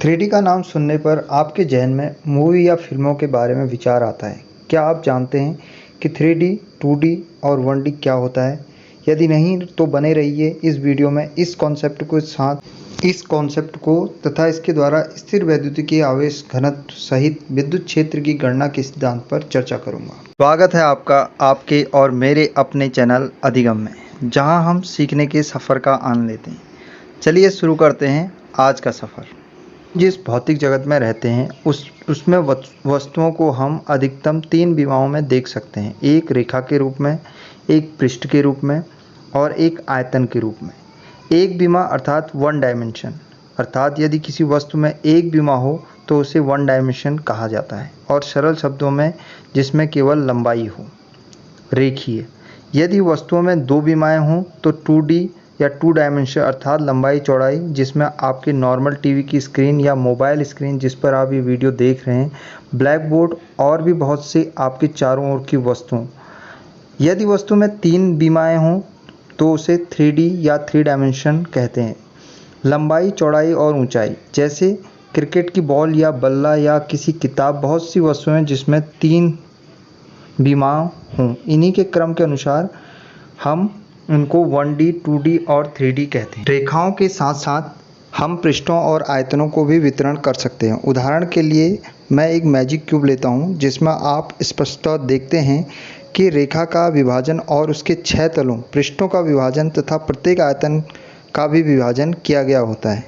3D का नाम सुनने पर आपके ज़हन में मूवी या फिल्मों के बारे में विचार आता है। क्या आप जानते हैं कि 3D, 2D और 1D क्या होता है? यदि नहीं तो बने रहिए इस वीडियो में इस कॉन्सेप्ट को तथा इसके द्वारा स्थिर वैद्युतिकीय आवेश घनत्व सहित विद्युत क्षेत्र की गणना के सिद्धांत पर चर्चा करूंगा। स्वागत है आपका आपके और मेरे अपने चैनल अधिगम में, जहां हम सीखने के सफ़र का आनंद लेते हैं। चलिए शुरू करते हैं आज का सफ़र। जिस भौतिक जगत में रहते हैं उसमें वस्तुओं को हम अधिकतम 3 विमाओं में देख सकते हैं। एक रेखा के रूप में, एक पृष्ठ के रूप में और एक आयतन के रूप में। एक विमा अर्थात वन डायमेंशन, अर्थात यदि किसी वस्तु में एक विमा हो तो उसे वन डायमेंशन कहा जाता है। और सरल शब्दों में जिसमें केवल लंबाई हो। रेखीय, यदि वस्तुओं में 2 विमाएँ हों तो 2D या 2 डायमेंशन अर्थात लंबाई चौड़ाई, जिसमें आपके नॉर्मल टीवी की स्क्रीन या मोबाइल स्क्रीन जिस पर आप ये वीडियो देख रहे हैं, ब्लैक बोर्ड और भी बहुत से आपके चारों ओर की वस्तुओं। यदि वस्तु में 3 विमाएँ हों तो उसे 3D या 3 डायमेंशन कहते हैं। लंबाई, चौड़ाई और ऊंचाई, जैसे क्रिकेट की बॉल या बल्ला या किसी किताब, बहुत सी वस्तुएं जिसमें 3 विमाएँ हों, इन्हीं के क्रम के अनुसार हम उनको 1D, 2D और 3D कहते हैं। रेखाओं के साथ साथ हम पृष्ठों और आयतनों को भी वितरण कर सकते हैं। उदाहरण के लिए मैं एक मैजिक क्यूब लेता हूं, जिसमें आप स्पष्टतः देखते हैं कि रेखा का विभाजन और उसके 6 तलों, पृष्ठों का विभाजन तथा प्रत्येक आयतन का भी विभाजन किया गया होता है।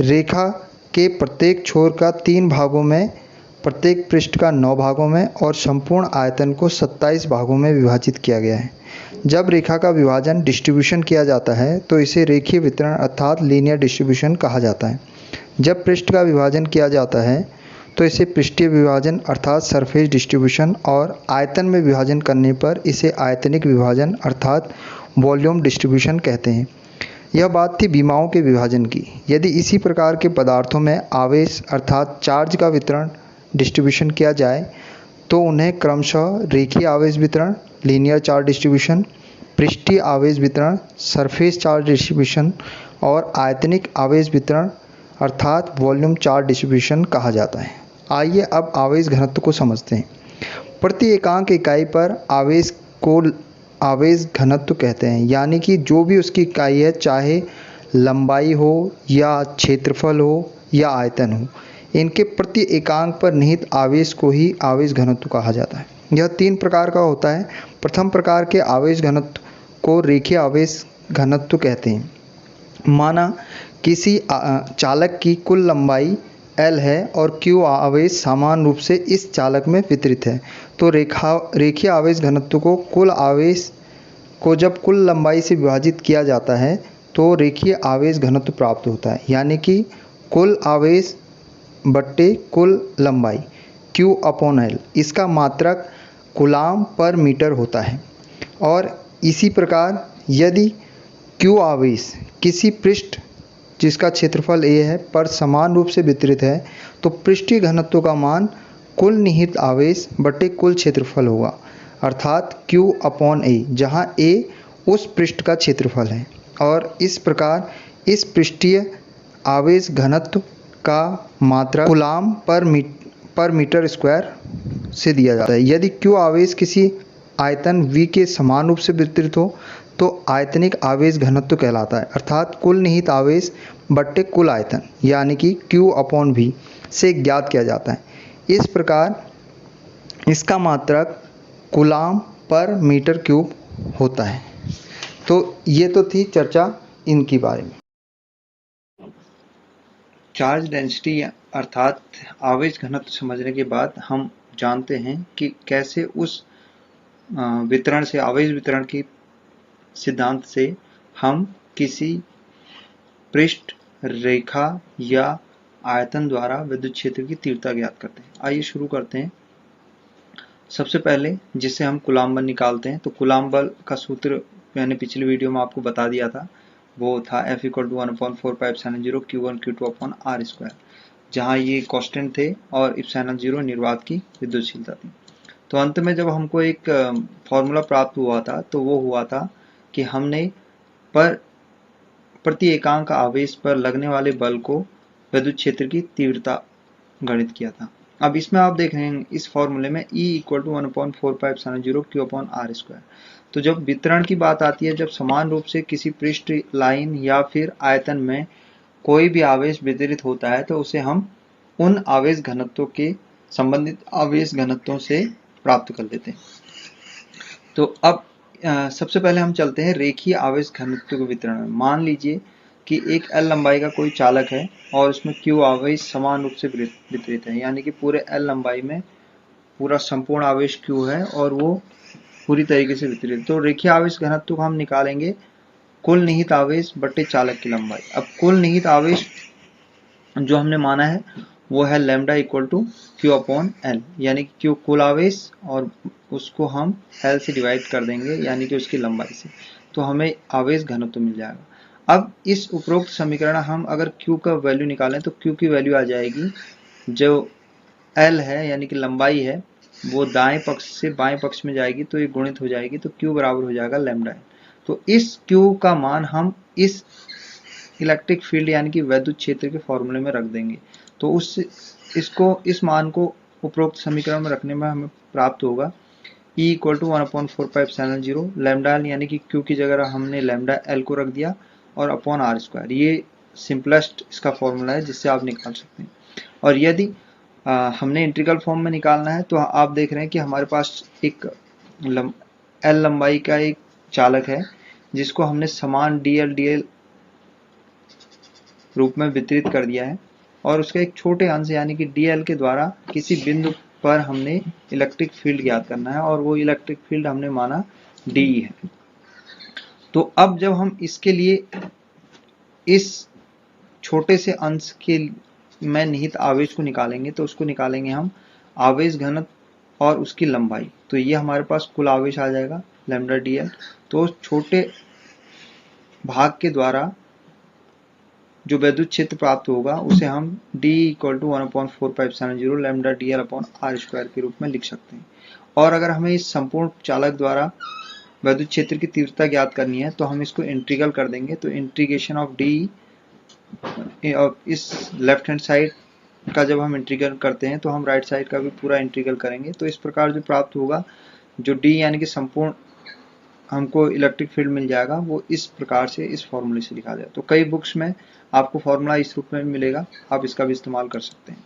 रेखा के प्रत्येक छोर का 3 भागों में, प्रत्येक पृष्ठ का 9 भागों में और संपूर्ण आयतन को 27 भागों में विभाजित किया गया है। जब रेखा का विभाजन डिस्ट्रीब्यूशन किया जाता है तो इसे रेखीय वितरण अर्थात लीनियर डिस्ट्रीब्यूशन कहा जाता है। जब पृष्ठ का विभाजन किया जाता है तो इसे पृष्ठीय विभाजन अर्थात सरफेस डिस्ट्रीब्यूशन, और आयतन में विभाजन करने पर इसे आयतनिक विभाजन अर्थात वॉल्यूम डिस्ट्रीब्यूशन कहते हैं। यह बात थी विमाओं के विभाजन की। यदि इसी प्रकार के पदार्थों में आवेश अर्थात चार्ज का वितरण डिस्ट्रीब्यूशन किया जाए तो उन्हें क्रमशः रेखीय आवेश वितरण लीनियर चार्ज डिस्ट्रीब्यूशन, पृष्ठीय आवेश वितरण सरफेस चार्ज डिस्ट्रीब्यूशन और आयतनिक आवेश वितरण अर्थात वॉल्यूम चार्ज डिस्ट्रीब्यूशन कहा जाता है। आइए अब आवेश घनत्व को समझते हैं। प्रति एकांक इकाई पर आवेश को आवेश घनत्व कहते हैं, यानी कि जो भी उसकी इकाई है, चाहे लंबाई हो या क्षेत्रफल हो या आयतन हो, इनके प्रति एकांक पर निहित आवेश को ही आवेश घनत्व कहा जाता है। यह 3 प्रकार का होता है। प्रथम प्रकार के आवेश घनत्व को रेखीय आवेश घनत्व कहते हैं। माना किसी चालक की कुल लंबाई L है और Q आवेश समान रूप से इस चालक में वितरित है, तो रेखीय आवेश घनत्व को कुल आवेश को जब कुल लंबाई से विभाजित किया जाता है तो रेखीय आवेश घनत्व प्राप्त होता है, यानी कि कुल आवेश बट्टे कुल लंबाई Q/L। इसका मात्रक कूलाम पर मीटर होता है। और इसी प्रकार यदि Q आवेश किसी पृष्ठ जिसका क्षेत्रफल A है पर समान रूप से वितरित है तो पृष्ठीय घनत्व का मान कुल निहित आवेश बटे कुल क्षेत्रफल होगा, अर्थात Q/A, जहां A उस पृष्ठ का क्षेत्रफल है। और इस प्रकार इस पृष्ठीय आवेश घनत्व का मात्रा कूलाम पर मीटर स्क्वायर से दिया जाता है। यदि Q आवेश किसी आयतन V के समान रूप से वितरित हो तो आयतनिक आवेश घनत्व कहलाता है, अर्थात कुल निहित आवेश बट्टे कुल आयतन, यानी कि Q/V से ज्ञात किया जाता है। इस प्रकार इसका मात्रक कूलाम पर मीटर क्यूब होता है। तो ये तो थी चर्चा इनके बारे में। चार्ज डेंसिटी अर्थात आवेश घनत्व समझने के बाद हम जानते हैं कि कैसे उस वितरण से, आवेश वितरण की सिद्धांत से हम किसी पृष्ठ, रेखा या आयतन द्वारा विद्युत क्षेत्र की तीव्रता ज्ञात करते हैं। आइए शुरू करते हैं। सबसे पहले जिससे हम कूलाम बल निकालते हैं, तो कूलाम बल का सूत्र मैंने पिछली वीडियो में आपको बता दिया था। वो था F=1/4πε0 Q1Q2/r², जहाँ ये कांस्टेंट थे और ε0 निर्वात की विद्युतशीलता थी। तो अंत में जब हमको एक फॉर्मूला प्राप्त हुआ था तो वो हुआ था कि हमने प्रति एकांक आवेश पर लगने वाले बल को विद्युत क्षेत्र की तीव्रता गणित किया था। अब इसमें आप देख रहे हैं इस फॉर्मूले में E इक्वल टू 1/4πε0 Q/r²। तो जब वितरण की बात आती है, जब समान रूप से किसी पृष्ठ, लाइन या फिर आयतन में कोई भी आवेश वितरित होता है तो उसे हम उन आवेश घनत्वों के संबंधित आवेश घनत्वों से प्राप्त कर लेते हैं। तो अब सबसे पहले हम चलते हैं रेखीय आवेश घनत्व के वितरण में। मान लीजिए कि एक L लंबाई का कोई चालक है और उसमें Q आवेश समान रूप से वितरित है, यानी कि पूरे L लंबाई में पूरा संपूर्ण आवेश Q है और वो पूरी तरीके से वितरित है। तो रेखीय आवेश घनत्व को हम निकालेंगे कुल निहित आवेश बटे चालक की लंबाई। अब कुल निहित आवेश जो हमने माना है वो है लैम्डा इक्वल टू Q/L, यानी कि Q कुल आवेश और उसको हम L से डिवाइड कर देंगे, यानी कि उसकी लंबाई से, तो हमें आवेश घनत्व मिल जाएगा। अब इस उपरोक्त समीकरण हम अगर Q का वैल्यू निकालें तो Q की वैल्यू आ जाएगी, जो L है यानी कि लंबाई है वो दाएं पक्ष से बाएं पक्ष में जाएगी तो ये गुणित हो जाएगी, तो Q बराबर हो जाएगा लैम्डा L। तो इस Q का मान हम इस इलेक्ट्रिक फील्ड यानी कि विद्युत क्षेत्र के फॉर्मूले में रख देंगे, तो इस मान को उपरोक्त समीकरण में रखने में हमें प्राप्त होगा E equal to 1/4πε0 lambda L, यानी कि Q की जगह हमने लैम्डा L को रख दिया और अपॉन r²। ये सिंपलेस्ट इसका फॉर्मूला है जिससे आप निकाल सकते हैं। और यदि हमने इंटीग्रल फॉर्म में निकालना है तो आप देख रहे हैं कि हमारे पास एक L लंबाई का एक चालक है जिसको हमने समान dl रूप में वितरित कर दिया है और उसका एक छोटे अंश यानी कि dl के द्वारा किसी बिंदु पर हमने इलेक्ट्रिक फील्ड ज्ञात करना है और वो इलेक्ट्रिक फील्ड हमने माना dE है। तो अब जब हम इसके लिए इस छोटे से अंश के में निहित आवेश को निकालेंगे तो उसको निकालेंगे हम आवेश घनत्व और उसकी लंबाई। तो ये हमारे पास कुल आवेश आ जाएगा लैम्डा dl। तो छोटे भाग के द्वारा जो विद्युत क्षेत्र प्राप्त होगा उसे हम D equal to 1/4πε0 lambda dl upon r² के रूप में लिख सकते हैं। और अगर हमें इस संपूर्ण चालक द्वारा विद्युत क्षेत्र की तीव्रता ज्ञात करनी है तो हम इसको इंटीग्रल कर देंगे। तो इंटीग्रेशन ऑफ D, इस लेफ्ट हैंड साइड का जब हम इंटीग्रल करते हैं तो हम राइट साइड का भी पूरा इंटीग्रल करेंगे। तो इस प्रकार जो प्राप्त होगा, जो D यानी कि संपूर्ण हमको इलेक्ट्रिक फील्ड मिल जाएगा, वो इस प्रकार से इस फॉर्मूले से लिखा जाए। तो कई बुक्स में आपको फॉर्मूला इस रूप में मिलेगा, आप इसका भी इस्तेमाल कर सकते हैं।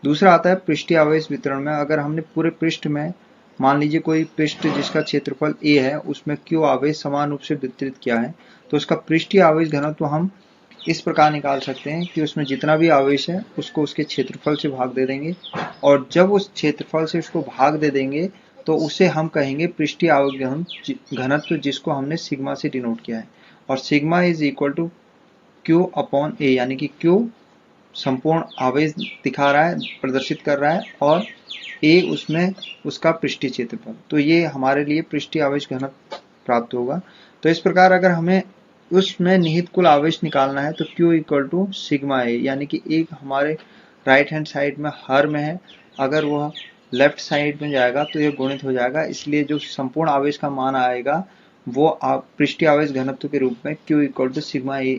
दूसरा आता है पृष्ठीय आवेश वितरण में। अगर हमने पूरे पृष्ठ में मान लीजिए कोई पृष्ठ जिसका क्षेत्रफल A है उसमें Q आवेश समान रूप से वितरित किया है तो उसका पृष्ठीय आवेश घनत्व हम इस प्रकार निकाल सकते हैं कि उसमें जितना भी आवेश है उसको उसके क्षेत्रफल से भाग दे देंगे और जब उस क्षेत्रफल से उसको भाग दे देंगे तो उसे हम कहेंगे पृष्ठीय आवेश घनत्व, जिसको हमने सिग्मा से डिनोट किया है। और sigma is equal to Q/A, यानी कि Q संपूर्ण आवेश दिखा रहा है, प्रदर्शित कर रहा है और A उसमें उसका पृष्ठीय क्षेत्रफल। तो ये हमारे लिए पृष्ठीय आवेश घनत्व प्राप्त होगा। तो इस प्रकार अगर हमें उसमें निहित कुल आवेश निकालना है तो Q equal to sigma A, यानी कि एक हमारे राइट हैंड साइड में हर में है, अगर वह लेफ्ट साइड में जाएगा तो यह गुणित हो जाएगा, इसलिए जो संपूर्ण आवेश का मान आएगा वो पृष्ठीय आवेश घनत्व के रूप में Q equal to sigma A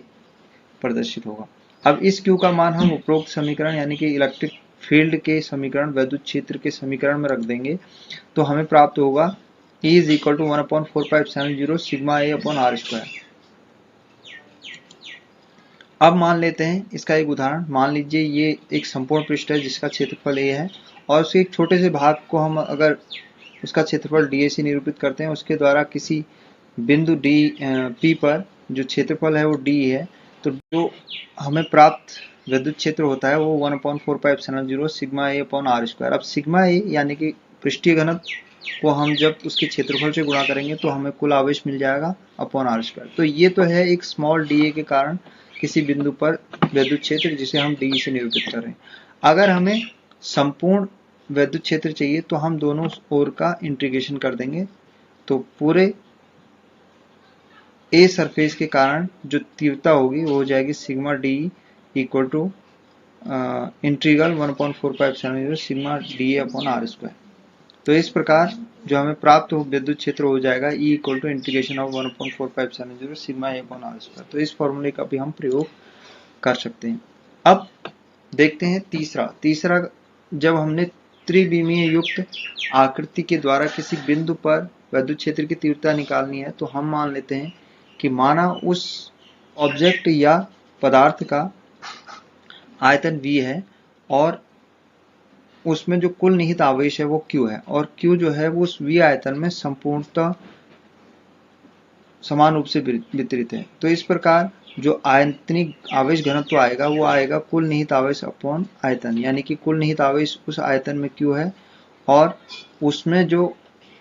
प्रदर्शित होगा। अब इस Q का मान हम उपरोक्त समीकरण यानी कि इलेक्ट्रिक फील्ड के समीकरण, विद्युत क्षेत्र के समीकरण में रख देंगे तो हमें प्राप्त होगा E is equal to 1/4πε0 sigma A upon r²। अब मान लेते हैं इसका एक उदाहरण। मान लीजिए ये एक संपूर्ण पृष्ठ है जिसका क्षेत्रफल A है और उसके एक छोटे से भाग को हम अगर उसका क्षेत्रफल dA से निरूपित करते हैं, उसके द्वारा किसी बिंदु P पर जो क्षेत्रफल है वो D है, तो जो हमें प्राप्त विद्युत क्षेत्र होता है वो 1/4πε0 सिग्मा A अपॉन r²। अब सिग्मा A यानी कि पृष्ठीय घनत्व को हम जब उसके क्षेत्रफल से गुणा करेंगे तो हमें कुल आवेश मिल जाएगा अपॉन r²। तो ये तो है एक स्मॉल dA के कारण किसी बिंदु पर विद्युत क्षेत्र जिसे हम D से निरूपित कर रहे हैं। अगर हमें संपूर्ण विद्युत क्षेत्र चाहिए तो हम दोनों ओर का इंटीग्रेशन कर देंगे, तो पूरे A सरफेस के कारण जो तीव्रता होगी वो हो जाएगी sigma D equal to integral 1/4πε0 sigma dA upon r²। तो इस प्रकार जो हमें प्राप्त हो विद्युत क्षेत्र हो जाएगा E equal to integration of 1/4πε0 sigma A upon r²। तो इस फॉर्मूले का भी हम प्रयोग कर सकते हैं। अब देखते हैं तीसरा जब हमने त्रिविमीय युक्त आकृति के द्वारा किसी बिंदु पर विद्युत क्षेत्र की तीव्रता निकालनी है, तो हम मान लेते हैं कि माना उस ऑब्जेक्ट या पदार्थ का आयतन V है और उसमें जो कुल निहित आवेश है वो Q है, और Q जो है वो उस V आयतन में संपूर्णतः समान रूप से वितरित है। तो इस प्रकार जो आयतनिक आवेश घनत्व आएगा वो आएगा कुल निहित आवेश अपॉन आयतन, यानी कि कुल निहित आवेश उस आयतन में Q है और उसमें जो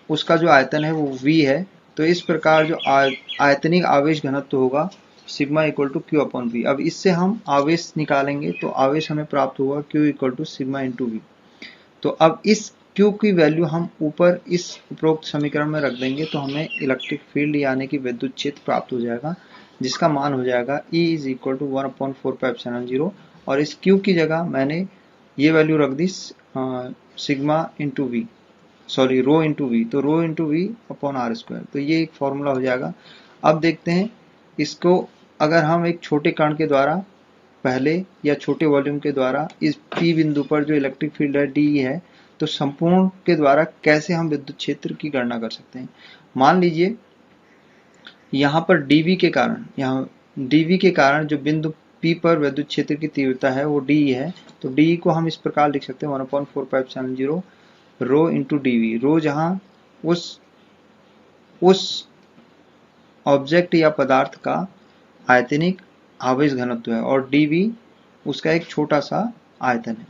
उसका जो आयतन है वो V है। तो इस प्रकार जो आयतनिक आवेश घनत्व होगा sigma equal to Q upon V। अब इससे हम आवेश निकालेंगे तो आवेश हमें प्राप्त होगा Q equal to sigma into V। तो अब इस Q की वैल्यू हम ऊपर इस उपरोक्त समीकरण में रख देंगे तो हमें इलेक्ट्रिक फील्ड यानी कि विद्युत क्षेत्र प्राप्त हो जाएगा, जिसका मान हो जाएगा E इज इक्वल टू 1/4πε0, और इस Q की जगह मैंने ये वैल्यू रख दी sigma into V, sorry rho into V, तो rho into V upon R square. तो ये एक फॉर्मूला हो जाएगा। अब देखते हैं इसको अगर हम एक छोटे कण के द्वारा पहले या छोटे वॉल्यूम के द्वारा इस P बिंदु पर जो इलेक्ट्रिक फील्ड है DE है, तो संपूर्ण के द्वारा कैसे हम विद्युत क्षेत्र की गणना कर सकते हैं। मान लीजिए यहाँ पर dV के कारण जो बिंदु P पर विद्युत क्षेत्र की तीव्रता है वो DE है, तो DE को हम इस प्रकार लिख सकते हैं 1/4πε0 रो इंटू dV। रो जहाँ उस ऑब्जेक्ट या पदार्थ का आयतनिक आवेश घनत्व है और dV उसका एक छोटा सा आयतन है।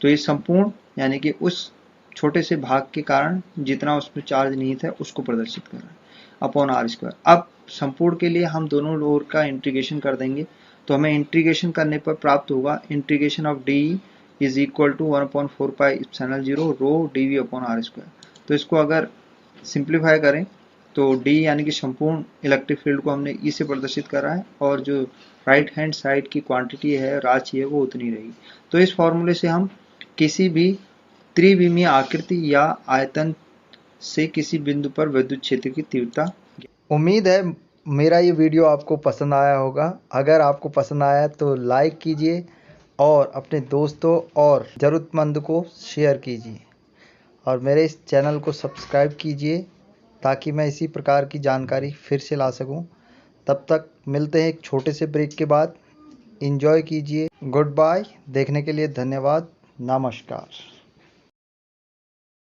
तो ये संपूर्ण यानी कि उस छोटे से भाग के कारण जितना उसमें चार्ज निहित है उसको प्रदर्शित कर रहा है अपॉन आर स्क्वायर। अब संपूर्ण के लिए हम दोनों ओर का इंटीग्रेशन कर देंगे, तो हमें इंटीग्रेशन करने पर प्राप्त होगा integration of DE is equal to 1/4πε0 rho dV upon R square. तो इसको अगर सिंप्लीफाई करें तो D यानी कि संपूर्ण इलेक्ट्रिक फील्ड को हमने E से प्रदर्शित करा है और जो राइट हैंड साइड की क्वांटिटी है, राशि है, वो उतनी रहेगी। तो इस फॉर्मूले से हम किसी भी त्रिविमीय आकृति या आयतन से किसी बिंदु पर विद्युत क्षेत्र की तीव्रता। उम्मीद है मेरा ये वीडियो आपको पसंद आया होगा। अगर आपको पसंद आया तो लाइक कीजिए और अपने दोस्तों और ज़रूरतमंद को शेयर कीजिए और मेरे इस चैनल को सब्सक्राइब कीजिए ताकि मैं इसी प्रकार की जानकारी फिर से ला सकूं। तब तक मिलते हैं एक छोटे से ब्रेक के बाद। एंजॉय कीजिए। Goodbye. देखने के लिए धन्यवाद। नमस्कार।